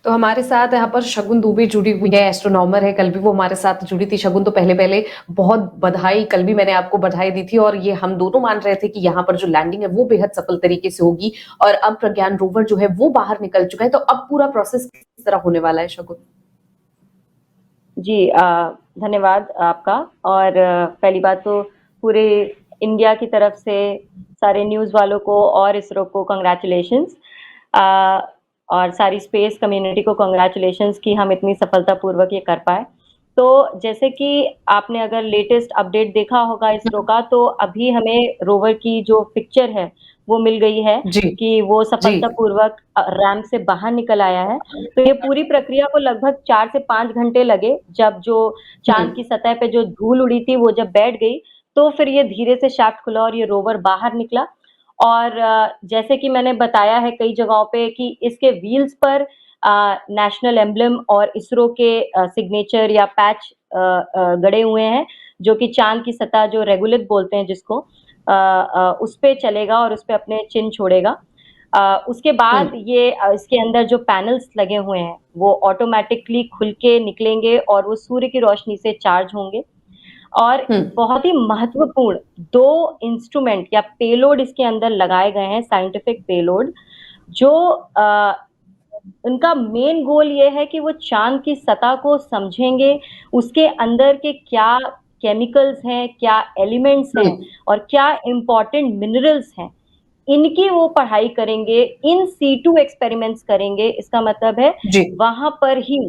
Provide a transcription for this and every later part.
तो हमारे साथ यहाँ पर शगुन दुबे जुड़ी हुई है, एस्ट्रोनॉमर है, कल भी वो हमारे साथ जुड़ी थी। शगुन, तो पहले-पहले बहुत बधाई, कल भी मैंने आपको बधाई दी थी और ये हम दोनों मान रहे थे कि यहाँ पर जो लैंडिंग है वो बेहद सफल तरीके से होगी और अब प्रज्ञान रोवर जो है वो बाहर निकल चुका है, तो अब पूरा प्रोसेस किस तरह होने वाला है शगुन? जी धन्यवाद आपका। और पहली बात तो पूरे इंडिया की तरफ से सारे न्यूज़ वालों को और इसरो को कांग्रेचुलेशंस, और सारी स्पेस कम्युनिटी को कांग्रेचुलेशंस कि हम इतनी सफलतापूर्वक ये कर पाए। तो जैसे कि आपने अगर लेटेस्ट अपडेट देखा होगा इसरो का, तो अभी हमें रोवर की जो पिक्चर है वो मिल गई है जी, कि वो जी। सफलतापूर्वक रैम से बाहर निकल आया है। तो ये पूरी प्रक्रिया को लगभग 4 से 5 घंटे लगे। जब जो चाँद की सतह पे जो धूल उड़ी थी वो जब बैठ गई, तो फिर ये धीरे से शाफ्ट खुला और ये रोवर बाहर निकला। और जैसे कि मैंने बताया है कई जगहों पे कि इसके व्हील्स पर नेशनल एम्ब्लम और इसरो के सिग्नेचर या पैच गड़े हुए हैं, जो कि चाँद की सतह जो रेगुलेट बोलते हैं जिसको, उस पे चलेगा और उस पे अपने चिन्ह छोड़ेगा। उसके बाद ये इसके अंदर जो पैनल्स लगे हुए हैं, वो ऑटोमैटिकली खुल के निकलेंगे और वो सूर्य की रोशनी से चार्ज होंगे। और हुँ, बहुत ही महत्वपूर्ण 2 इंस्ट्रूमेंट या पेलोड इसके अंदर लगाए गए हैं, साइंटिफिक पेलोड, जो उनका मेन गोल ये है कि वो चाँद की सतह को समझेंगे, उसके अंदर के क्या केमिकल्स हैं, क्या एलिमेंट्स हुँ, हैं और क्या इम्पोर्टेंट मिनरल्स हैं, इनकी वो पढ़ाई करेंगे, इन सीटू एक्सपेरिमेंट्स करेंगे। इसका मतलब है जी। वहाँ पर ही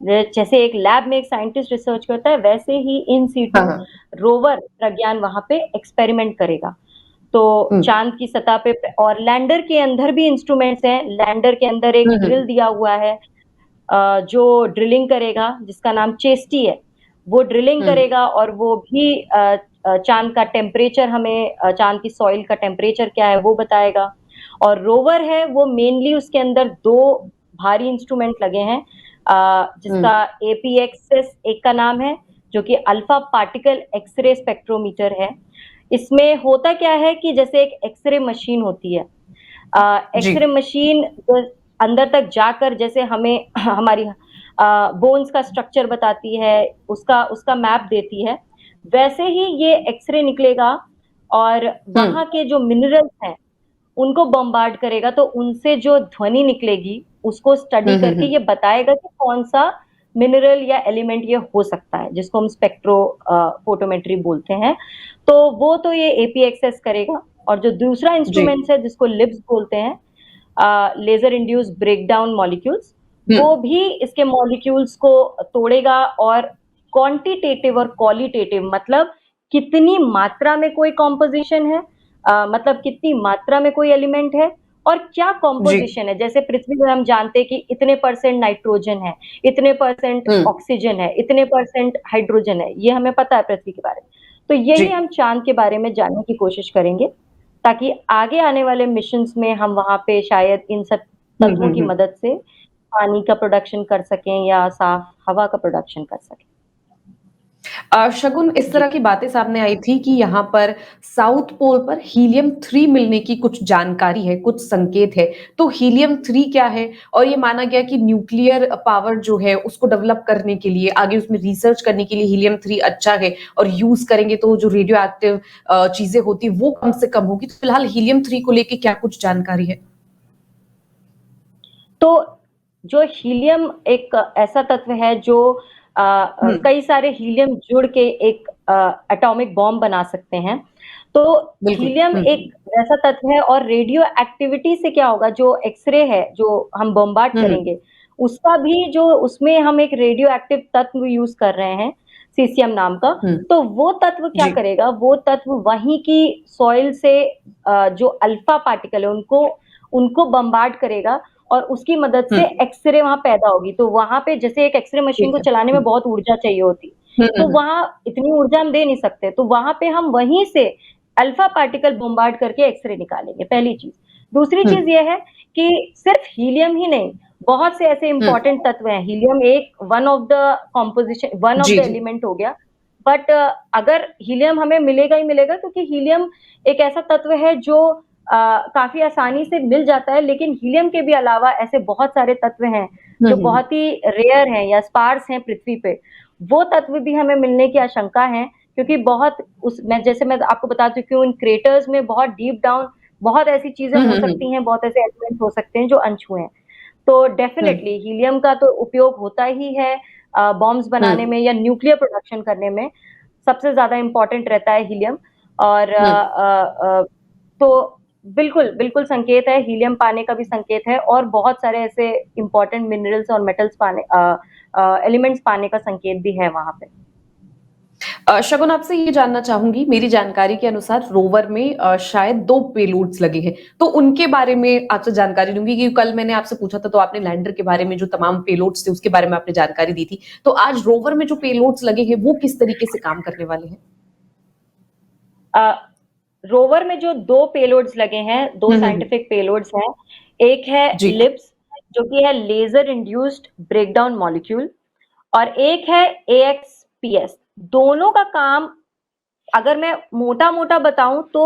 जैसे एक लैब में एक साइंटिस्ट रिसर्च करता है, वैसे ही इन हाँ, सीटू हाँ। रोवर प्रज्ञान वहाँ पे एक्सपेरिमेंट करेगा। तो हुँ, चाँद की सतह पे और लैंडर के अंदर भी इंस्ट्रूमेंट्स हैं। लैंडर के अंदर एक हुँ, ड्रिल हुँ, दिया हुआ है, जो ड्रिलिंग करेगा, जिसका नाम चेस्टी है। वो ड्रिलिंग हुँ, करेगा और वो भी चाँद का टेम्परेचर हमें, चाँद की सॉइल का टेम्परेचर क्या है वो बताएगा। और रोवर है वो मेनली उसके अंदर 2 भारी इंस्ट्रूमेंट लगे हैं, हुँ, जिसका एपीएक्सएस एक का नाम है, जो कि अल्फा पार्टिकल एक्स-रे स्पेक्ट्रोमीटर है। इसमें होता क्या है कि जैसे एक एक्स-रे मशीन होती है, जी। एक्स-रे मशीन अंदर तक जाकर जैसे हमें हमारी बोन्स का स्ट्रक्चर बताती है, उसका उसका मैप देती है, वैसे ही ये एक्स-रे निकलेगा और हुँ, वहाँ के जो मिनरल्स हैं, उनको बॉम्बार्ड करेगा, तो उनसे जो ध्वनि निकलेगी, उसको हुँ, स्टडी हुँ, करके हुँ। ये बताएगा कि कौन-सा मिनरल या एलिमेंट ये हो सकता है, जिसको हम फोटोमेट्री बोलते हैं। तो वो तो ये एपीएक्सएस करेगा। और जो दूसरा जी। इंस्ट्रूमेंट्स है जिसको लिब्स बोलते हैं, लेज़र इंड्यूस्ड ब्रेकडाउन मॉलिक्यूल्स, हुँ, वो भी इसके मॉलिक्यूल्स को तोड़ेगा और क्वांटिटेटिव और क्वालिटेटिव, मतलब कितनी मात्रा में कोई कॉम्पोज़िशन है, मतलब कितनी मात्रा में कोई एलिमेंट है और क्या जी। कॉम्पोज़िशन है। जैसे पृथ्वी में हम जानते हैं कि इतने परसेंट नाइट्रोजन है, इतने परसेंट हुँ, ऑक्सीजन है, इतने परसेंट हाइड्रोजन है, ये हमें पता है पृथ्वी के बारे में। तो जी। यही हम चाँद के बारे में जानने की कोशिश करेंगे, ताकि आगे आने वाले मिशंस में हम वहाँ पे शायद इन सब हुँ, तत्वों हुँ, की हुँ। मदद से पानी का प्रोडक्शन कर सकें या साफ हवा का प्रोडक्शन कर सकें। शगुन, इस जी। तरह की बातें सामने आई थी कि यहाँ पर साउथ पोल पर हीलियम-3 मिलने की कुछ जानकारी है, कुछ संकेत है। तो हीलियम-3 क्या है? और ये माना गया कि न्यूक्लियर पावर जो है उसको डेवलप करने के लिए, आगे उसमें रिसर्च करने के लिए हीलियम-3 अच्छा है और यूज़ करेंगे तो जो रेडियो एक्टिव चीज़ें होती हैं वो कम से कम होगी। तो फिलहाल हीलियम-3 को लेके क्या कुछ जानकारी है? तो जो हीलियम एक ऐसा तत्व है जो हुँ, कई सारे हीलियम जुड़ के एक एटॉमिक बॉम्ब बना सकते हैं। तो बिल्कुल। हीलियम हुँ, एक ऐसा तत्व है और रेडियो एक्टिविटी से क्या होगा, जो एक्स-रे है, जो हम बॉम्बार्ड हुँ, हुँ। करेंगे, उसका भी जो उसमें हम एक रेडियो एक्टिव तत्व यूज़ कर रहे हैं, सीसियम नाम का, हुँ, तो वो तत्व क्या जी। करेगा, वो तत्व वहीं की सॉइल से जो अल्फा पार्टिकल है, उनको उनको बॉम्बार्ड करेगा और उसकी मदद हुँ, से एक्स-रे वहाँ पैदा होगी। तो वहाँ पे जैसे एक एक्स-रे मशीन ठीक को है। चलाने में हुँ, बहुत ऊर्जा चाहिए होती, हुँ, हुँ, तो हुँ, वहाँ इतनी ऊर्जा हम दे नहीं सकते, तो वहाँ पे हम वहीं से अल्फा पार्टिकल बॉम्बार्ड करके एक्स-रे निकालेंगे, पहली चीज़। दूसरी हुँ, चीज़ ये है कि सिर्फ हीलियम ही नहीं, बहुत से ऐसे हुँ, इम्पोर्टेंट तत्व हैं। हीलियम एक वन ऑफ द जी, जी। एलिमेंट हो गया, बट अगर हीलियम हमें मिलेगा ही मिलेगा, क्योंकि हीलियम एक ऐसा तत्व है जो काफ़ी आसानी से मिल जाता है, लेकिन हीलियम के भी अलावा ऐसे बहुत सारे तत्व हैं, हुँ, जो हुँ। बहुत ही रेयर हैं या स्पार्स हैं पृथ्वी पे, वो तत्व भी हमें मिलने की आशंका है, क्योंकि बहुत उस मैं आपको बता चुकी हूँ, इन क्रेटर्स में बहुत डीप डाउन बहुत ऐसी चीज़ें हुँ, हो हुँ, हुँ। सकती हैं, बहुत ऐसे एलिमेंट्स हो सकते हैं जो अनछुए हैं। तो हुँ, डेफ़िनेटली हीलियम का तो उपयोग होता ही है बॉम्ब्स हुँ, बनाने में या न्यूक्लियर प्रोडक्शन करने में, सबसे ज़्यादा इम्पोर्टेंट रहता है हीलियम और हुँ। तो बिल्कुल, बिल्कुल संकेत है, हीलियम पाने का भी संकेत है और बहुत सारे ऐसे इम्पोर्टेंट मिनरल्स और मेटल्स एलिमेंट्स पाने का संकेत भी है वहाँ पे। शगुन आपसे ये जानना चाहूँगी, मेरी जानकारी के अनुसार रोवर में शायद 2 पेलोड्स लगे हैं, तो उनके बारे में आपसे जानकारी लूँगी क्योंकि कल मैंने आपसे पूछा था तो आपने लैंडर के बारे में जो तमाम पेलोड्स थे उसके बारे में आपने जानकारी दी थी। तो आज रोवर में जो पेलोड्स लगे हैं वो किस तरीके से काम करने वाले हैं? अ, रोवर में जो 2 पेलोड्स लगे हैं, 2 हुँ, हुँ, हुँ। साइंटिफिक पेलोड्स हैं, एक है जी। लिब्स जो कि है लेज़र इंड्यूस्ड ब्रेकडाउन मॉलिक्यूल और एक है एएक्सपीएस। दोनों का काम अगर मैं मोटा-मोटा बताऊँ तो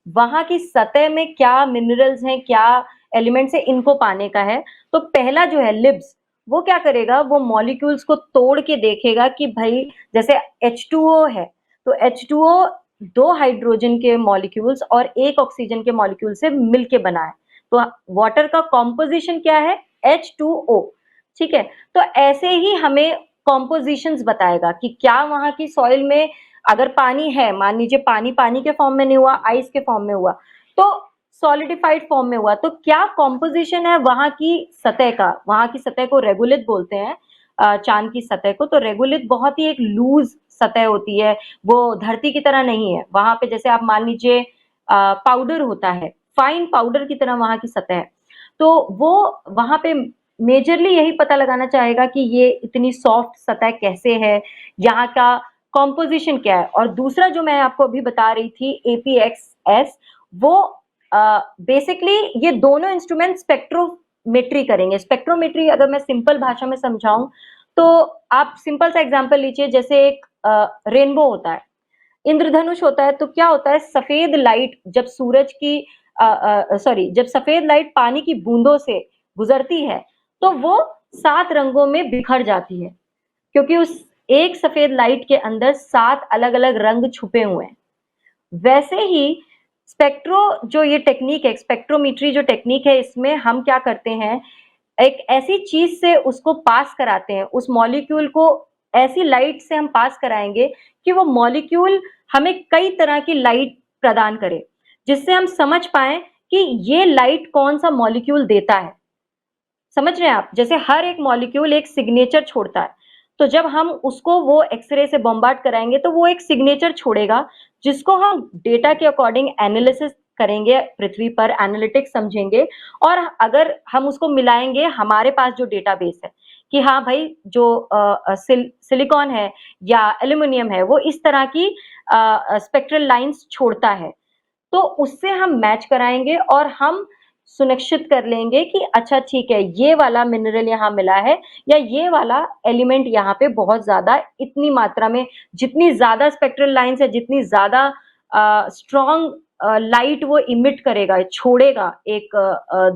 वहाँ की सतह में क्या मिनरल्स हैं, क्या एलिमेंट्स हैं, इनको पाने का है। तो पहला जो है लिब्स, वो क्या करेगा, वो मॉलिक्यूल्स को तोड़ के देखेगा कि भई जैसे H2O है, तो H2O 2 हाइड्रोजन के मॉलिक्यूल्स और 1 ऑक्सीजन के मॉलिक्यूल से मिलके बना है। तो वाटर का कॉम्पोज़िशन क्या है? H2O, ठीक है? तो ऐसे ही हमें कॉम्पोज़िशंस बताएगा कि क्या वहाँ की सॉइल में अगर पानी है, मान लीजिए पानी पानी के फॉर्म में नहीं हुआ, आइस के फॉर्म में हुआ, तो सॉलिडिफाइड फॉर्म में हुआ, तो क्या कॉम्पोज़िशन है वहाँ की सतह का? वहाँ की सतह को रेगुलिथ बोलते हैं चाँद की सतह को, तो रेगुलिथ बहुत ही एक लूज़ सतह होती है, वो धरती की तरह नहीं है। वहाँ पे जैसे आप मान लीजिए पाउडर होता है, फाइन पाउडर की तरह वहाँ की सतह है। तो वो वहाँ पे मेजरली यही पता लगाना चाहेगा कि ये इतनी सॉफ्ट सतह कैसे है, यहाँ का कॉम्पोज़िशन क्या है? और दूसरा जो मैं आपको अभी बता रही थी एपीएक्सएस वो बेसिकली ये दोनों इंस्ट्रूमेंट स्पेक्ट्रोमेट्री करेंगे। स्पेक्ट्रोमेट्री अगर मैं सिंपल भाषा में समझाऊँ, तो आप सिंपल सा एग्ज़ाम्पल लीजिए जैसे एक रेनबो होता है, इंद्रधनुष होता है, तो क्या होता है सफ़ेद लाइट जब सूरज की सॉरी जब सफ़ेद लाइट पानी की बूँदों से गुज़रती है, तो वो 7 रंगों में बिखर जाती है। क्योंकि उस एक सफेद लाइट के अंदर 7 अलग-अलग रंग छुपे हुए हैं। वैसे ही स्पेक्ट्रो जो ये टेक्नीक है, स्पेक्ट्रोमेट्री जो टेक्नीक है, इसमें हम क्या करते हैं, एक ऐसी चीज़ से उसको पास कराते हैं, उस मॉलिक्यूल को ऐसी लाइट से हम पास कराएँगे कि वो मॉलिक्यूल हमें कई तरह की लाइट प्रदान करे, जिससे हम समझ पाएँ कि ये लाइट कौन-सा मॉलिक्यूल देता है। समझ रहे हैं आप? जैसे हर एक मॉलिक्यूल एक सिग्नेचर छोड़ता है। तो जब हम उसको वो एक्स-रे से बॉम्बार्ड कराएँगे तो वो एक सिग्नेचर छोड़ेगा, जिसको हम डेटा के अकॉर्डिंग एनालिसिस करेंगे पृथ्वी पर, एनालिटिक्स समझेंगे और अगर हम उसको मिलाएँगे हमारे पास जो डेटाबेस है, कि हाँ भाई जो सिलिकॉन है या एल्यूमीनियम है, वो इस तरह की स्पेक्ट्रल लाइन्स छोड़ता है। तो उससे हम मैच कराएँगे और हम सुनिश्चित कर लेंगे कि अच्छा ठीक है, ये वाला मिनरल यहाँ मिला है या ये वाला एलिमेंट यहाँ पे बहुत ज़्यादा इतनी मात्रा में जितनी ज़्यादा स्पेक्ट्रल लाइन्स है, जितनी ज़्यादा स्ट्रॉन्ग लाइट वो इमिट करेगा, छोड़ेगा एक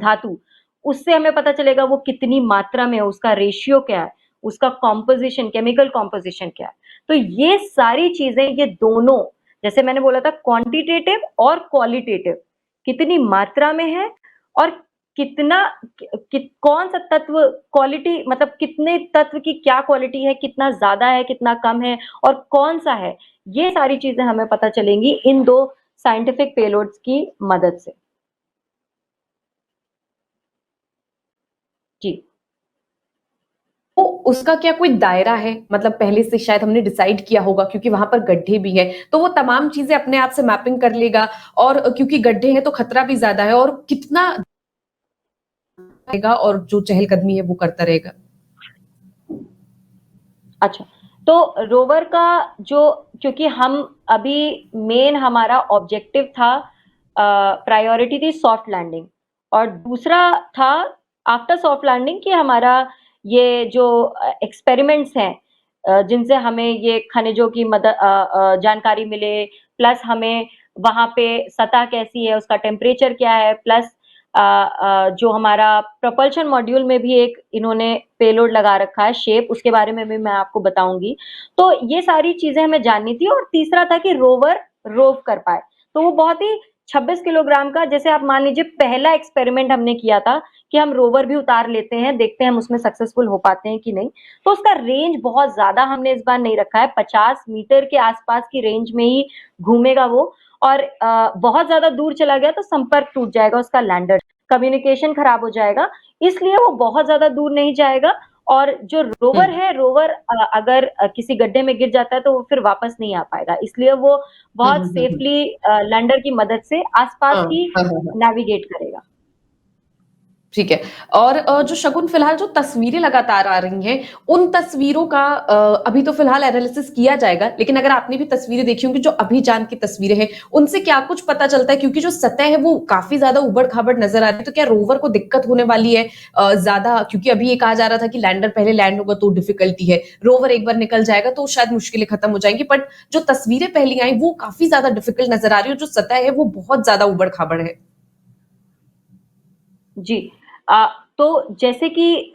धातु, उससे हमें पता चलेगा वो कितनी मात्रा में है, उसका रेशियो क्या है, उसका कॉम्पोज़िशन, केमिकल कॉम्पोज़िशन क्या है। तो ये सारी चीज़ें ये दोनों जैसे मैंने बोला था क्वांटिटेटिव और क्वालिटेटिव कितनी मात्रा में है और कितना कौन सा तत्व क्वालिटी मतलब कितने तत्व की क्या क्वालिटी है, कितना ज़्यादा है, कितना कम है और कौन-सा है, ये सारी चीज़ें हमें पता चलेंगी इन 2 साइंटिफिक पेलोड्स की मदद से। जी। तो उसका क्या कोई दायरा है? मतलब पहले से शायद हमने डिसाइड किया होगा क्योंकि वहाँ पर गड्ढे भी हैं, तो वो तमाम चीज़ें अपने आप से मैपिंग कर लेगा और क्योंकि गड्ढे हैं तो खतरा भी ज़्यादा है और कितना रहेगा और जो चहलकदमी है वो करता रहेगा। अच्छा, तो रोवर का जो क्योंकि हम अभी मेन हमारा ऑब्जेक्टिव था प्रायोरिटी थी सॉफ्ट लैंडिंग और दूसरा था आफ्टर सॉफ्ट लैंडिंग कि हमारा ये जो एक्सपेरिमेंट्स हैं जिनसे हमें ये खनिजों की जानकारी मिले प्लस हमें वहाँ पे सतह कैसी है, उसका टेम्परेचर क्या है, प्लस जो हमारा प्रोपल्शन मॉड्यूल में भी एक इन्होंने पेलोड लगा रखा है शेप, उसके बारे में भी मैं आपको बताऊँगी। तो ये सारी चीज़ें हमें जाननी थी और तीसरा था कि रोवर रोव कर पाए। तो वो बहुत ही 26 किलोग्राम का, जैसे आप मान लीजिए पहला एक्सपेरिमेंट हमने किया था कि हम रोवर भी उतार लेते हैं, देखते हैं हम उसमें सक्सेसफुल हो पाते हैं कि नहीं। तो उसका रेंज बहुत ज़्यादा हमने इस बार नहीं रखा है, 50 मीटर के आसपास की रेंज में ही घूमेगा वो। और बहुत ज़्यादा दूर चला गया तो संपर्क टूट जाएगा उसका लैंडर, कम्युनिकेशन खराब हो जाएगा, इसलिए वो बहुत ज़्यादा दूर नहीं जाएगा। और जो रोवर हुँ। है, रोवर अगर किसी गड्ढे में गिर जाता है तो वो फिर वापस नहीं आ पाएगा, इसलिए वो हुँ, बहुत हुँ, हुँ, हुँ। सेफली लैंडर की मदद से आस-पास हाँ, ही हाँ, हाँ, हाँ। नेविगेट करेगा। ठीक है। और जो शगुन फ़िलहाल जो तस्वीरें लगातार आ रही हैं, उन तस्वीरों का अभी तो फ़िलहाल एनालिसिस किया जाएगा, लेकिन अगर आपने भी तस्वीरें देखी होंगी जो अभी चाँद की तस्वीरें हैं, उनसे क्या कुछ पता चलता है? क्योंकि जो सतह है वो काफ़ी ज़्यादा ऊबड़-खाबड़ नज़र आ रही है, तो क्या रोवर को दिक्कत होने वाली है ज़्यादा? क्योंकि अभी ये कहा जा रहा था कि लैंडर पहले लैंड होगा तो डिफ़िकल्टी है, रोवर एक बार निकल जाएगा तो शायद मुश्किलें खत्म हो जाएँगी, बट जो तस्वीरें पहली आई वो काफ़ी ज़्यादा डिफ़िकल्ट नज़र आ रही है और जो सतह है वो बहुत ज़्यादा ऊबड़-खाबड़ है। जी। अ, तो जैसे कि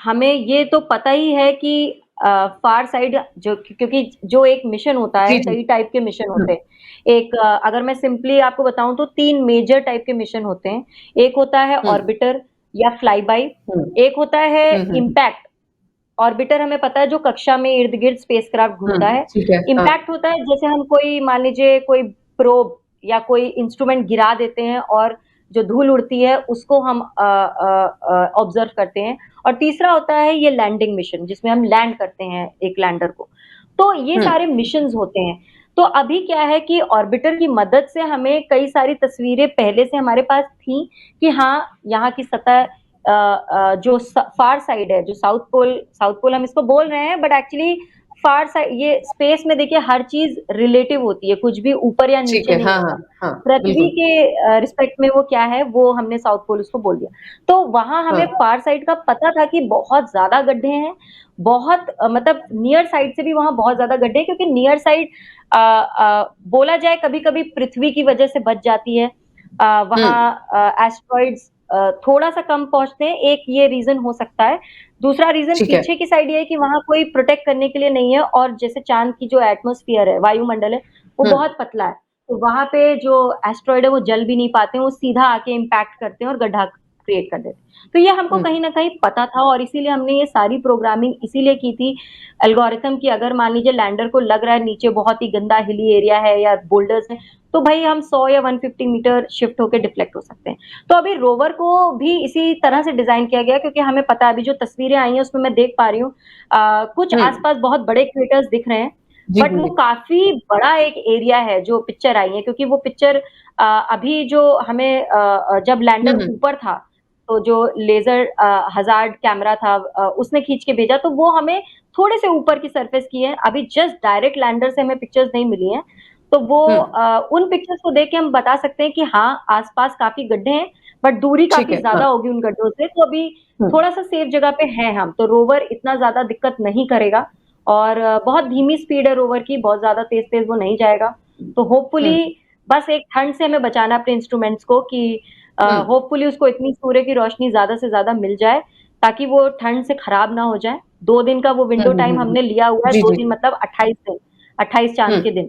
हमें ये तो पता ही है कि फार साइड जो, क्योंकि जो एक मिशन होता है, जी, जी। कई टाइप के मिशन हुँ, होते हैं। एक अगर मैं सिंपली आपको बताऊँ तो 3 मेजर टाइप के मिशन होते हैं। एक होता है हुँ, ऑर्बिटर या फ्लाई बाय, हुँ। एक होता है हुँ, हुँ, हुँ। इम्पैक्ट। ऑर्बिटर हमें पता है जो कक्षा में इर्द-गिर्द स्पेसक्राफ्ट हुँ, घूमता है। ठीक है। हाँ। इम्पैक्ट होता है जैसे हम कोई मान लीजिए कोई प्रोब या कोई इंस्ट्रूमेंट गिरा देते हैं और जो धूल उड़ती है उसको हम ऑब्ज़र्व करते हैं। और तीसरा होता है ये लैंडिंग मिशन जिसमें हम लैंड करते हैं एक लैंडर को। तो ये हुँ, सारे मिशंस होते हैं। तो अभी क्या है कि ऑर्बिटर की मदद से हमें कई सारी तस्वीरें पहले से हमारे पास थी कि हाँ, यहाँ की सतह जो फार साइड है, जो साउथ पोल हम इसको बोल रहे हैं, बट एक्चुअली फार साइड, ये स्पेस में देखिए हर चीज़ रिलेटिव होती है, कुछ भी ऊपर या ठीक नीचे है। नहीं हाँ, होता। हाँ, हाँ, पृथ्वी बिल्कुल। के रिस्पेक्ट में वो क्या है, वो हमने साउथ पोल उसको बोल दिया। तो वहाँ हमें हाँ, फार साइड का पता था कि बहुत ज़्यादा गड्ढे हैं, बहुत मतलब नियर साइड से भी वहाँ बहुत ज़्यादा गड्ढे हैं, क्योंकि नियर साइड बोला जाए कभी-कभी पृथ्वी की वजह से बच जाती है। हुँ, वहाँ एस्टेरॉइड्स थोड़ा-सा कम पहुँचते हैं, एक ये रीज़न हो सकता है। दूसरा रीज़न ठीक है। पीछे की साइड ये है कि वहाँ कोई प्रोटेक्ट करने के लिए नहीं है, और जैसे चाँद की जो एटमॉस्फियर है, वायुमंडल है, वो हुँ, बहुत पतला है। तो वहाँ पे जो एस्टेरॉइड है वो जल भी नहीं पाते हैं, वो सीधा आके इम्पैक्ट करते हैं और गड्ढा क्रिएट कर देते हैं। तो ये हमको हुँ, कहीं न कहीं पता था और इसीलिए हमने ये सारी प्रोग्रामिंग इसीलिए की थी एल्गोरिथम की। अगर मान लीजिए लैंडर को लग रहा है नीचे बहुत ही गंदा हिली एरिया है या बोल्डर्स हैं, तो भई हम 100 या 150 मीटर शिफ्ट होके डिफ्लेक्ट हो सकते हैं। तो अभी रोवर को भी इसी तरह से डिज़ाइन किया गया है, क्योंकि हमें पता है अभी जो तस्वीरें आई हैं उसमें मैं देख पा रही हूँ कुछ हुँ। आस-पास बहुत बड़े क्रेटर्स दिख रहे हैं, जी, बट जी, वो जी। काफ़ी बड़ा एक एरिया है जो पिक्चर आई है, क्योंकि वो पिक्चर अभी जो हमें जब हुँ, लैंडर हुँ। ऊपर था, तो जो लेज़र हज़ार्ड कैमरा था उसने खींच के भेजा, तो वो हमें थोड़े से ऊपर की सरफेस की है। अभी जस्ट डायरेक्ट लैंडर से हमें पिक्चर्स नहीं मिली हैं। तो वो हुँ, उन पिक्चर्स को देख के हम बता सकते हैं कि हाँ, आस-पास काफ़ी गड्ढे हैं, बट दूरी ठीक काफ़ी है। हाँ। ज़्यादा होगी उन गड्ढों से, तो अभी हुँ, थोड़ा-सा सेफ जगह पे हैं हम, तो रोवर इतना ज़्यादा दिक्कत नहीं करेगा। और बहुत धीमी स्पीड है रोवर की, बहुत ज़्यादा तेज़-तेज़ वो नहीं जाएगा। तो हुँ, होपफुली बस एक ठंड से हमें बचाना है अपने इंस्ट्रूमेंट्स को कि हुँ। होपफुली उसको इतनी सूर्य की रोशनी ज़्यादा से ज़्यादा मिल जाए, ताकि वो ठंड से खराब ना हो जाए। 2 दिन का वो हुँ, विंडो हुँ, टाइम हुँ, हुँ। हमने लिया हुआ है, जी, 2 जी, दिन जी। मतलब 28 दिन, 28 हुँ, चाँद के दिन,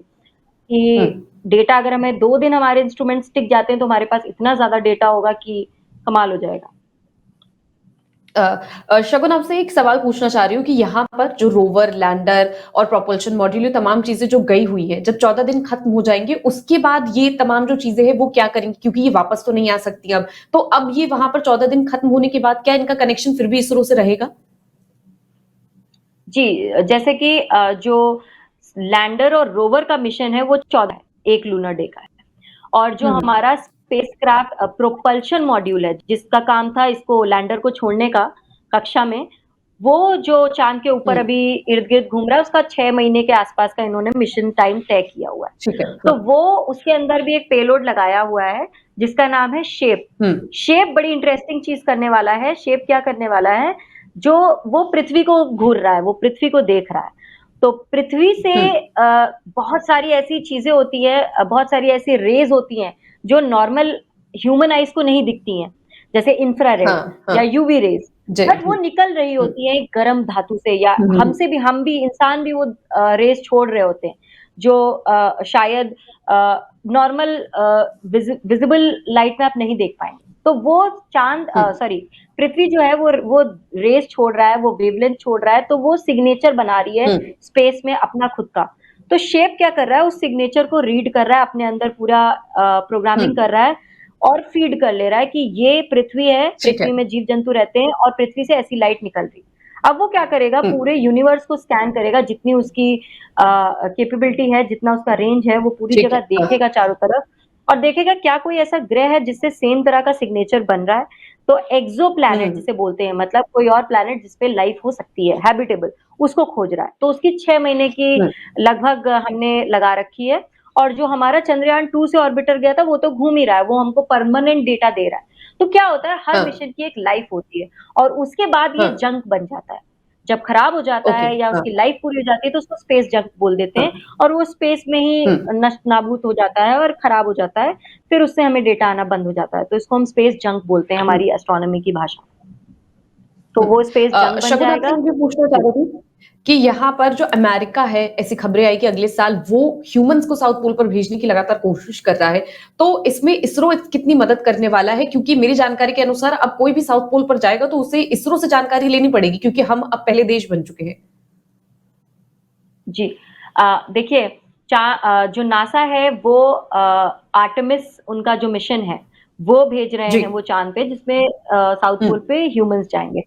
हुँ। कि डेटा अगर हमें 2 दिन हमारे इंस्ट्रूमेंट्स टिक जाते हैं, तो हमारे पास इतना ज़्यादा डेटा होगा कि कमाल हो जाएगा। अ शगुन आपसे एक सवाल पूछना चाह रही हूँ कि यहाँ पर जो रोवर, लैंडर और प्रोपल्शन मॉड्यूल ये तमाम चीज़ें जो गई हुई हैं, जब 14 दिन खत्म हो जाएँगे, उसके बाद ये तमाम जो चीज़ें हैं, वो क्या करेंगी? क्योंकि ये वापस तो नहीं आ सकती अब। तो अब ये वहाँ पर 14 दिन खत्म होने के बाद क्या इनका कनेक्शन फिर भी इसरो से रहेगा? जी, जैसे कि जो लैंडर और रोवर का मिशन है वो 14 है, 1 लूनर डे का है। और जो हुँ, हुँ। हमारा स्पेसक्राफ्ट प्रोपल्शन मॉड्यूल है, जिसका काम था इसको लैंडर को छोड़ने का कक्षा में, वो जो चाँद के ऊपर हुँ, अभी इर्द-गिर्द घूम रहा है, उसका 6 महीने के आसपास का इन्होंने मिशन टाइम तय किया हुआ है। ठीक है। तो हाँ। वो उसके अंदर भी एक पेलोड लगाया हुआ है, जिसका नाम है शेप। हुँ, शेप बड़ी इंटरेस्टिंग चीज़ करने वाला है। शेप क्या करने वाला है, जो वो पृथ्वी को घूर रहा है, वो पृथ्वी को देख रहा है। तो पृथ्वी से हुँ, बहुत सारी ऐसी चीज़ें होती हैं बहुत सारी ऐसी रेज़ होती हैं, जो नॉर्मल ह्यूमन आइज़ को नहीं दिखती हैं। जैसे इंफ्रारेड हाँ, या हाँ। यूवी रेज़, जी, बट वो जी। निकल रही हुँ। होती है एक गर्म धातु से या हुँ, हुँ, हमसे भी हम भी इंसान भी वो रेज़ छोड़ रहे होते हैं, जो शायद नॉर्मल विज़िबल लाइट में आप नहीं देख पाएँगे। तो वो चाँद हुँ, सॉरी पृथ्वी जो है वो रेज़ छोड़ रहा है, वो वेवलेंथ छोड़ रहा है, तो वो सिग्नेचर बना रही है हुँ, स्पेस में अपना खुद का। तो शेप क्या कर रहा है, उस सिग्नेचर को रीड कर रहा है, अपने अंदर पूरा हुँ, प्रोग्रामिंग कर रहा है और फीड कर ले रहा है कि ये पृथ्वी है, ठीक है। पृथ्वी में जीव-जंतु रहते हैं और पृथ्वी से ऐसी लाइट निकल रही है। अब वो क्या करेगा, हुँ, पूरे यूनिवर्स को स्कैन करेगा, जितनी उसकी कैपेबिलिटी है, जितना उसका रेंज है, वो पूरी ठीक जगह है। हाँ, देखेगा चारों तरफ और देखेगा क्या कोई ऐसा ग्रह है जिससे सेम तरह का सिग्नेचर बन रहा है। तो एक्सोप्लैनेट हुँ, जिसे बोलते हैं, मतलब कोई और प्लैनेट जिस पे लाइफ हो सकती है, हैबिटेबल, उसको खोज रहा है। तो उसकी 6 महीने की हुँ, लगभग हमने लगा रखी है और जो हमारा चंद्रयान 2 से ऑर्बिटर गया था, वो तो घूम ही रहा है, वो हमको परमानेंट डेटा दे रहा है। तो क्या होता है, हर हाँ, मिशन की एक लाइफ होती है और उसके बाद ये हाँ, जंक बन जाता है। जब खराब हो जाता ओके। है या हाँ, उसकी लाइफ पूरी हो जाती है, तो उसको स्पेस जंक बोल देते हाँ, हैं और वो स्पेस में ही हुँ। नष्ट-नाबूद हो जाता है और खराब हो जाता है, फिर उससे हमें डेटा आना बंद हो जाता है। तो इसको हम स्पेस जंक बोलते हैं हुँ, हमारी एस्ट्रोनॉमी की भाषा में। तो हुँ। वो स्पेस जंक बन शगुन आपसे जाएगा। मुझे पूछना चाह जी। रही थी कि यहाँ पर जो अमेरिका है, ऐसी खबरें आई कि अगले साल वो ह्यूमन्स को साउथ पोल पर भेजने की लगातार कोशिश कर रहा है। तो इसमें इसरो कितनी मदद करने वाला है? क्योंकि मेरी जानकारी के अनुसार अब कोई भी साउथ पोल पर जाएगा तो उसे इसरो से जानकारी लेनी पड़ेगी क्योंकि हम अब पहले देश बन चुके हैं। जी। देखिए जो नासा है वो आर्टेमिस उनका जो मिशन है, वो भेज रहे जी। हैं वो चाँद पे जिसमें साउथ हुँ, पोल पे ह्यूमन्स जाएँगे।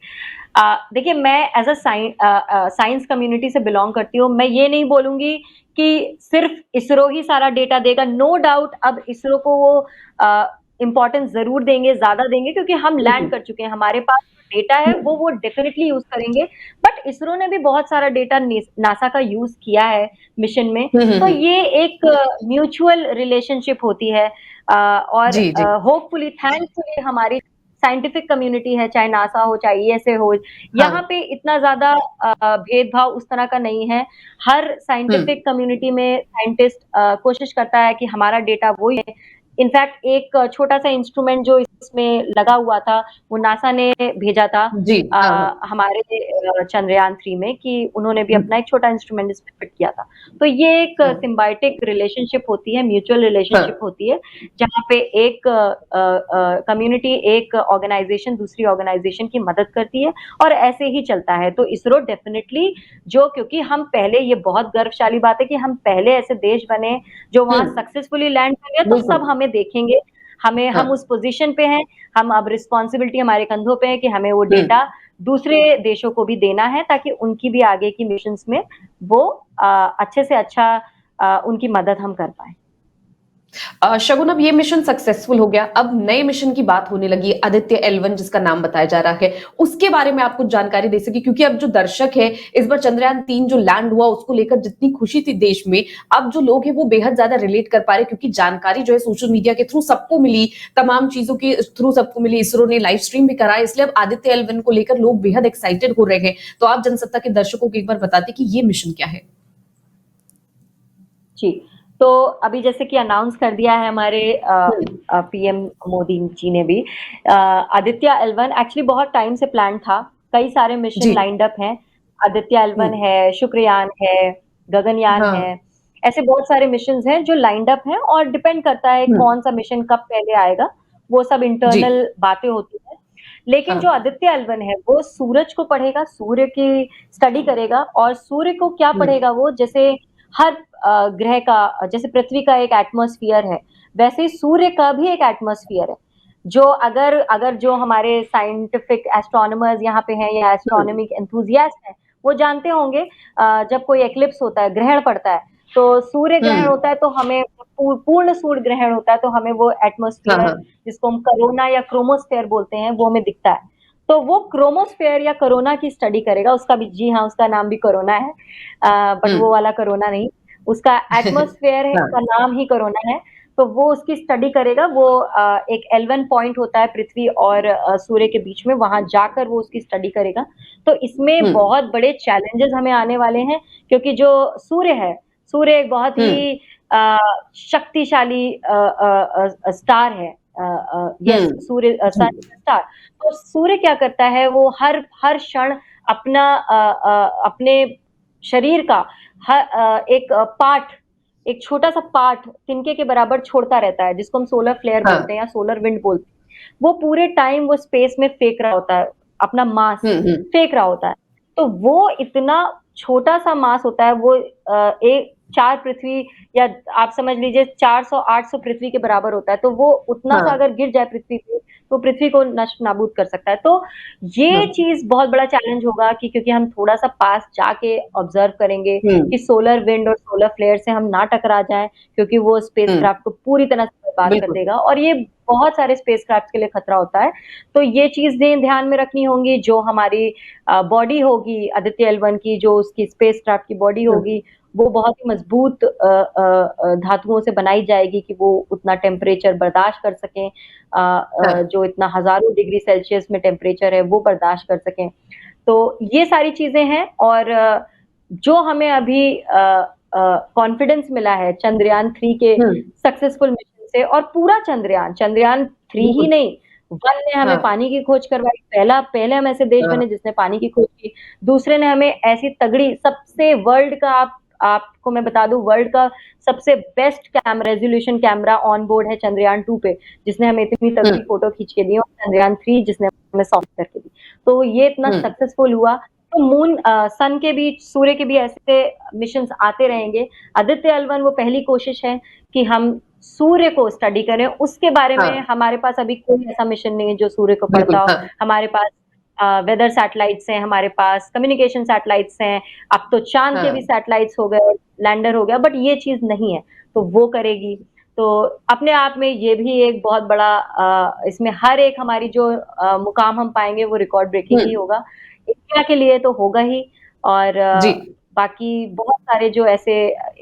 देखिए मैं एज़ साइंस कम्युनिटी से बिलॉन्ग करती हूँ, मैं ये नहीं बोलूँगी कि सिर्फ़ इसरो ही सारा डेटा देगा, नो डाउट अब इसरो को वो अ, इम्पोर्टेंस ज़रूर देंगे, ज़्यादा देंगे क्योंकि हम हुँ, लैंड हुँ, कर चुके हैं, हमारे पास जो डेटा है हुँ, वो डेफ़िनिटली यूज़ करेंगे। बट इसरो ने भी बहुत सारा डेटा नासा का यूज़ किया है मिशन में, हुँ, हुँ, तो हुँ। ये एक म्यूचुअल रिलेशनशिप होती है और जी, जी। होपफुली थैंकफुली हमारी साइंटिफिक कम्युनिटी है, चाहे नासा हो, चाहे ईएसए हो, हाँ। यहाँ पे इतना ज़्यादा भेदभाव उस तरह का नहीं है। हर हुँ, साइंटिफिक कम्युनिटी में साइंटिस्ट कोशिश करता है कि हमारा डेटा वही है। इनफैक्ट एक छोटा-सा इंस्ट्रूमेंट जो इसमें लगा हुआ था, वो नासा ने भेजा था जी। हाँ, हाँ। हमारे चंद्रयान 3 में कि उन्होंने भी हुँ, अपना एक छोटा इंस्ट्रूमेंट इसमें फिट किया था। तो ये एक हाँ, सिम्बायोटिक रिलेशनशिप होती है, म्यूचुअल हाँ। रिलेशनशिप होती है, जहाँ पे एक कम्युनिटी एक ऑर्गनाइज़ेशन दूसरी ऑर्गनाइज़ेशन की मदद करती है और ऐसे ही चलता है। तो इसरो डेफ़िनिटली जो क्योंकि हम पहले ये बहुत गर्वशाली बात है कि हम पहले ऐसे देश बने जो हुँ, वहाँ सक्सेसफुली लैंड कर गए, तो सब बिल्कुल। हमें देखेंगे, हम हाँ। उस पोज़ीशन पे हैं, हम अब रिस्पॉन्सिबिलिटी हमारे कंधों पे है कि हमें वो हुँ। डेटा दूसरे देशों को भी देना है ताकि उनकी भी आगे की मिशंस में वो अच्छे से अच्छा उनकी मदद हम कर पाएँ। शगुन अब ये मिशन सक्सेसफुल हो गया, अब नए मिशन की बात होने लगी है, आदित्य L1 जिसका नाम बताया जा रहा है, उसके बारे में आप कुछ जानकारी दे सकें? क्योंकि अब जो दर्शक है, इस बार चंद्रयान 3 जो लैंड हुआ उसको लेकर जितनी खुशी थी देश में, अब जो लोग हैं वो बेहद ज़्यादा रिलेट कर पा रहे हैं क्योंकि जानकारी जो है सोशल मीडिया के थ्रू सबको मिली, तमाम चीज़ों के थ्रू सबको मिली, इसरो ने लाइव स्ट्रीम भी कराया, इसलिए अब आदित्य L1 को लेकर लोग बेहद एक्साइटेड हो रहे हैं। तो आप जनसत्ता के दर्शकों को एक बार बताते कि ये मिशन क्या है? जी, तो अभी जैसे कि अनाउंस कर दिया है हमारे हुँ, पीएम मोदी जी ने भी आदित्य L1 एक्चुअली बहुत टाइम से प्लान था, कई सारे मिशन जी। लाइन्ड अप हैं, आदित्य हुँ, L1 है, शुक्रयान है, गगनयान हाँ। है, ऐसे बहुत सारे मिशंस हैं जो लाइन्ड अप हैं और डिपेंड करता है हुँ, कौन-सा मिशन कब पहले आएगा, वो सब जी। इंटरनल बातें होती हैं। लेकिन हाँ। जो आदित्य L1 है, वो सूरज को पढ़ेगा, सूर्य की स्टडी करेगा और सूर्य को क्या हुँ, पढ़ेगा वो जैसे हर ग्रह का जैसे पृथ्वी का एक एटमॉस्फियर है, वैसे ही सूर्य का भी एक एटमॉस्फियर है। जो अगर अगर जो हमारे साइंटिफिक एस्ट्रोनॉमर्स यहाँ पे हैं या हुँ, एस्ट्रोनॉमिक एंथुसियास्ट हैं, वो जानते होंगे जब कोई एक्लिप्स होता है, ग्रहण पड़ता है, तो सूर्य ग्रहण हुँ। होता है तो हमें पूर्ण सूर्य ग्रहण होता है तो हमें वो हाँ, एटमॉस्फियर हाँ। जिसको हम कोरोना या क्रोमोस्फेयर बोलते हैं, वो हमें दिखता है। तो वो क्रोमोस्फेयर या कोरोना की स्टडी करेगा, उसका भी जी हाँ, उसका नाम भी कोरोना है बट हुँ। वो वाला कोरोना नहीं। उसका एटमॉस्फेयर है, हाँ। उसका नाम ही कोरोना है, तो वो उसकी स्टडी करेगा, वो एक L1 पॉइंट होता है पृथ्वी और सूर्य के बीच में, वहाँ जाकर वो उसकी स्टडी करेगा। तो इसमें हुँ, बहुत बड़े चैलेंजेज़ हमें आने वाले हैं, क्योंकि जो सूर्य है, सूर्य एक बहुत हुँ, ही शक्तिशाली स्टार है यस सूर्य सन जी। स्टार। तो सूर्य क्या करता है, वो हर हर क्षण अपना अपने शरीर का एक पार्ट, एक छोटा-सा पार्ट तिनके के बराबर छोड़ता रहता है, जिसको हम सोलर फ्लेयर हाँ। बोलते हैं या सोलर विंड बोलते हैं। वो पूरे टाइम वो स्पेस में फेंक रहा होता है, अपना मास हुँ। फेंक रहा होता है। तो वो इतना छोटा-सा मास होता है, वो एक 4 पृथ्वी या आप समझ लीजिए 400-800 पृथ्वी के बराबर होता है, तो वो उतना सा हाँ, अगर गिर जाए पृथ्वी पे, तो पृथ्वी को नष्ट-नाबूद कर सकता है। तो हाँ। ये चीज़ बहुत बड़ा चैलेंज होगा कि क्योंकि हम थोड़ा-सा पास जाके ऑब्ज़र्व करेंगे हुँ, कि सोलर विंड और सोलर फ्लेयर से हम ना टकरा जाएँ, क्योंकि वो हुँ, स्पेसक्राफ्ट को पूरी तरह से बर्बाद कर बिल्कुल। देगा और ये बहुत सारे स्पेसक्राफ्ट के लिए खतरा होता है। तो ये चीज़ें ध्यान में रखनी होंगी, जो हमारी बॉडी होगी आदित्य एल-1 की, जो उसकी स्पेसक्राफ्ट की बॉडी हुँ, होगी, वो बहुत ही मज़बूत धातुओं से बनाई जाएगी कि वो उतना टेम्परेचर बर्दाश्त कर सकें, हाँ, जो इतना हज़ारों डिग्री सेल्सियस में टेम्परेचर है, वो बर्दाश्त कर सकें। तो ये सारी चीज़ें हैं और जो हमें अभी कॉन्फिडेंस मिला है चंद्रयान-3 के हुँ, सक्सेसफुल मिशन से और पूरा चंद्रयान-3 ही बिल्कुल। नहीं, 1 ने हमें हाँ, पानी की खोज करवाई, पहले हम ऐसे देश हाँ, बने जिसने पानी की खोज की, दूसरे ने हमें ऐसी तगड़ी सबसे वर्ल्ड का आपको मैं बता दूँ वर्ल्ड का सबसे best resolution camera on board है चंद्रयान-2 पे, जिसने हमें इतनी हुँ, तगड़ी फ़ोटो खींच के दी और चंद्रयान-3 जिसने हमें सॉफ्ट करके दी। तो ये इतना हुँ, सक्सेसफुल हुआ, तो सन के भी, सूर्य के भी ऐसे मिशंस आते रहेंगे। आदित्य एल-1 वो पहली कोशिश है कि हम सूर्य को स्टडी करें, उसके बारे हाँ, में हमारे पास अभी कोई ऐसा मिशन नहीं है जो सूर्य को बिल्कुल, पढ़ता हो। हाँ, हमारे पास वेदर सैटेलाइट्स हैं, हमारे पास कम्युनिकेशन सैटेलाइट्स हैं, अब तो चाँद के हाँ, भी सैटेलाइट्स हो गए, लैंडर हो गया, बट ये चीज़ नहीं है, तो वो करेगी। तो अपने आप में ये भी एक बहुत बड़ा इसमें हर एक हमारी जो मुकाम हम पाएँगे वो रिकॉर्ड ब्रेकिंग हुँ, ही होगा। इंडिया के लिए तो होगा ही और जी, बाकी बहुत सारे जो ऐसे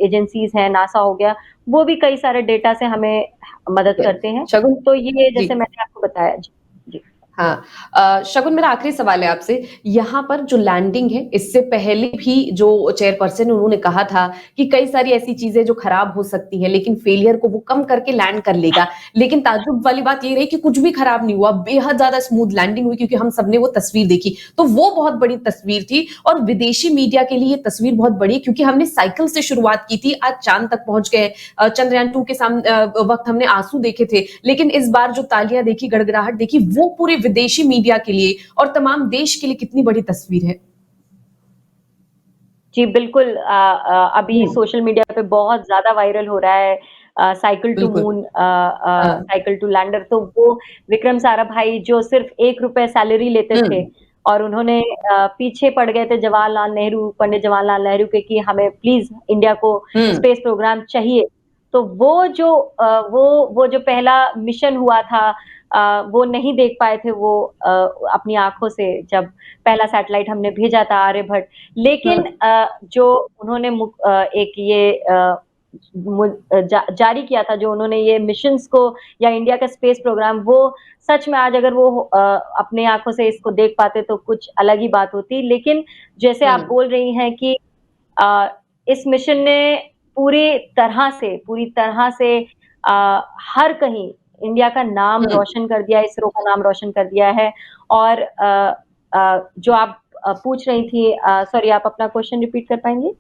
एजेंसीज़ हैं, नासा हो गया, वो भी कई सारे डेटा से हमें मदद है। करते हैं। शगुन तो ये जी। जैसे मैंने आपको बताया। जी, जी। हाँ। शगुन मेरा आखिरी सवाल है आपसे, यहाँ पर जो लैंडिंग है, इससे पहले भी जो चेयरपर्सन उन्होंने कहा था कि कई सारी ऐसी चीज़ें जो खराब हो सकती हैं, लेकिन फेलियर को वो कम करके लैंड कर लेगा। लेकिन ताज्जुब वाली बात ये रही कि कुछ भी खराब नहीं हुआ, बेहद ज़्यादा स्मूथ लैंडिंग हुई क्योंकि हम सबने वो तस्वीर देखी। तो वो बहुत बड़ी तस्वीर थी और विदेशी मीडिया के लिए ये तस्वीर बहुत बड़ी क्योंकि हमने साइकिल से शुरुआत की थी, आज चाँद तक पहुँच गए। चंद्रयान-2 के वक़्त हमने आँसू देखे थे, लेकिन इस बार जो तालियाँ देखी, गड़गड़ाहट देखी, वो पूरे विदेशी मीडिया के लिए और तमाम देश के लिए कितनी बड़ी तस्वीर है। जी, बिल्कुल अभी हुँ, सोशल मीडिया पे बहुत ज़्यादा वायरल हो रहा है साइकिल टू बिल्कुल। मून हाँ। साइकिल टू लैंडर तो वो विक्रम साराभाई जो सिर्फ़ ₹1 सैलरी लेते हुँ, थे और उन्होंने पीछे पड़ गए थे जवाहरलाल नेहरू पंडित जवाहरलाल नेहरू के कि हमें प्लीज़ इंडिया को हुँ, स्पेस प्रोग्राम चाहिए। तो वो जो पहला मिशन हुआ था वो नहीं देख पाए थे वो अपनी आँखों से जब पहला सैटेलाइट हमने भेजा था आर्यभट्ट। हुँ, लेकिन जो उन्होंने एक ये जारी किया था जो उन्होंने ये मिशंस को या इंडिया का स्पेस प्रोग्राम वो सच में आज अगर वो अपनी आँखों से इसको देख पाते तो कुछ अलग ही बात होती। लेकिन जैसे हुँ, आप बोल रही हैं कि अ, इस मिशन ने पूरी तरह से हर कहीं इंडिया का नाम हुँ। रोशन कर दिया, इसरो का नाम रोशन कर दिया है और जो आप पूछ रही थी सॉरी आप अपना क्वेश्चन रिपीट कर पाएँगी?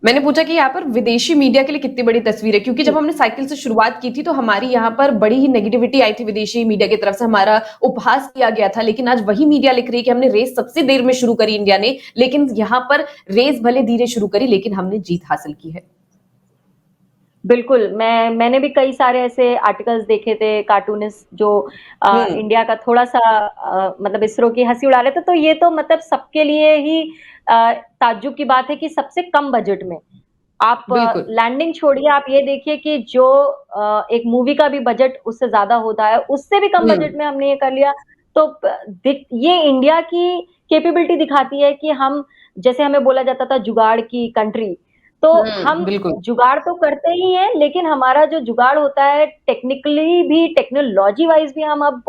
मैंने पूछा कि यहाँ पर विदेशी मीडिया के लिए कितनी बड़ी तस्वीर है क्योंकि जब जी। हमने साइकिल से शुरुआत की थी तो हमारी यहाँ पर बड़ी ही नेगेटिविटी आई थी विदेशी मीडिया की तरफ से हमारा उपहास किया गया था लेकिन आज वही मीडिया लिख रही है कि हमने रेस सबसे देर में शुरू करी इंडिया ने लेकिन यहाँ पर रेस भले धीरे शुरू करी लेकिन हमने जीत हासिल की है। बिल्कुल, मैंने भी कई सारे ऐसे आर्टिकल्स देखे थे कार्टूनिस्ट जो हुँ, इंडिया का थोड़ा-सा मतलब इसरो की हँसी उड़ा रहे थे, तो ये तो मतलब सबके लिए ही ताज्जुब की बात है कि सबसे कम बजट में आप बिल्कुल। लैंडिंग छोड़िए, आप ये देखिए कि जो एक मूवी का भी बजट उससे ज़्यादा होता है, उससे भी कम हुँ, बजट में हमने ये कर लिया, तो ये इंडिया की कैपेबिलिटी दिखाती है कि हम जैसे हमें बोला जाता था जुगाड़ की कंट्री, तो हुँ, हम बिल्कुल। जुगाड़ तो करते ही हैं, लेकिन हमारा जो जुगाड़ होता है टेक्निकली भी टेक्नोलॉजी वाइज़ भी हम अब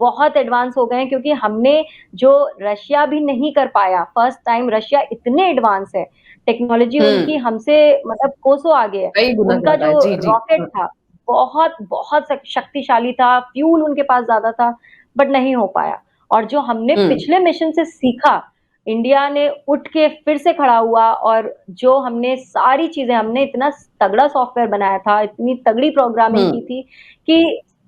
बहुत एडवांस हो गए हैं क्योंकि हमने जो रशिया भी नहीं कर पाया, फर्स्ट टाइम रशिया इतने एडवांस है, टेक्नोलॉजी हुँ, उनकी हमसे मतलब कोसों आगे है। कई गुना उनका ज़्यादा है। जो जी, जी। रॉकेट हाँ, था, बहुत बहुत शक्तिशाली था, फ्यूल उनके पास ज़्यादा था, बट नहीं हो पाया। और जो हमने हुँ, पिछले मिशन से सीखा, इंडिया ने उठ के फिर से खड़ा हुआ और जो हमने सारी चीज़ें हमने इतना तगड़ा सॉफ्टवेयर बनाया था, इतनी तगड़ी प्रोग्रामिंग हुँ, की थी कि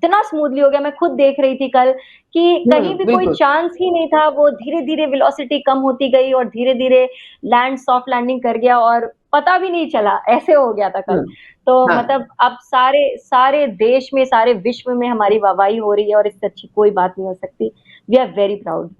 इतना स्मूथली हो गया। मैं खुद देख रही थी कल कि कहीं भी कोई बिल्कुल। चांस ही नहीं था, वो धीरे-धीरे वेलोसिटी कम होती गई और धीरे-धीरे सॉफ्ट लैंडिंग कर गया और पता भी नहीं चला, ऐसे हो गया था हुँ, कल। तो हाँ। मतलब अब सारे सारे देश में, सारे विश्व में हमारी वाहवाही हो रही है और इससे अच्छी कोई बात नहीं हो सकती। We are very proud.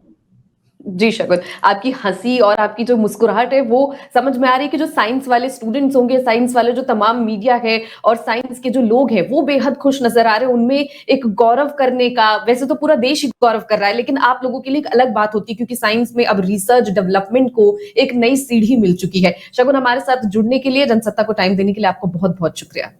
जी, शगुन, आपकी हँसी और आपकी जो मुस्कुराहट है, वो समझ में आ रही है कि जो साइंस वाले स्टूडेंट्स होंगे, साइंस वाले जो तमाम मीडिया है और साइंस के जो लोग हैं, वो बेहद खुश नज़र आ रहे हैं। उनमें एक गौरव करने का वैसे तो पूरा देश ही गौरव कर रहा है, लेकिन आप लोगों के लिए एक अलग बात होती है क्योंकि साइंस में अब रिसर्च डेवलपमेंट को एक नई सीढ़ी मिल चुकी है। शगुन, हमारे साथ जुड़ने के लिए, जनसत्ता को टाइम देने के लिए आपको बहुत-बहुत शुक्रिया।